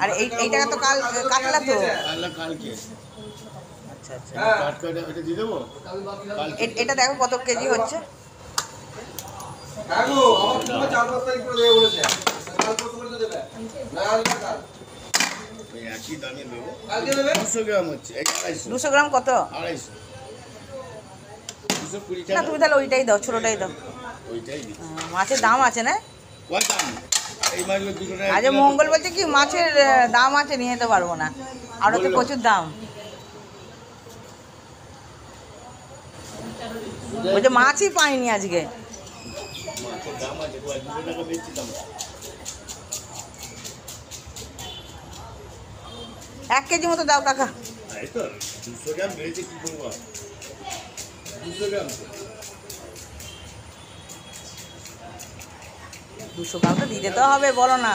আর এই টাকা তো কাল কাটলা তো। কালকে। আচ্ছা আচ্ছা। এটা দিয়ে দেবো। এটা দেখো কত কেজি হচ্ছে। একই দামে দেবো। 200 গ্রাম হচ্ছে। 200 গ্রাম কত? 250। 220 না টাকা। তুমি তাহলে ওইটাই দাও, ছোটোটাই দাও। ওইটাই দিই। মাছের দাম আছে না? কত দাম? এই মাছগুলো 200 টাকা। আজ মঙ্গল বলছে কি মাছের দাম আছে, নিয়ে যেতে পারবো না, আর ওতে প্রচুর দাম। বলছে মাছই পাইনি আজকে। মাছের দাম আছে, 200 টাকা বেচছি দাম। 1 কেজি মতো দাও কাকা। এই তো 200 গ্রাম বেড়েছে, কি করবো? 200 গ্রাম 200 গ্রাম তো দিতে তো হবে, বলো না।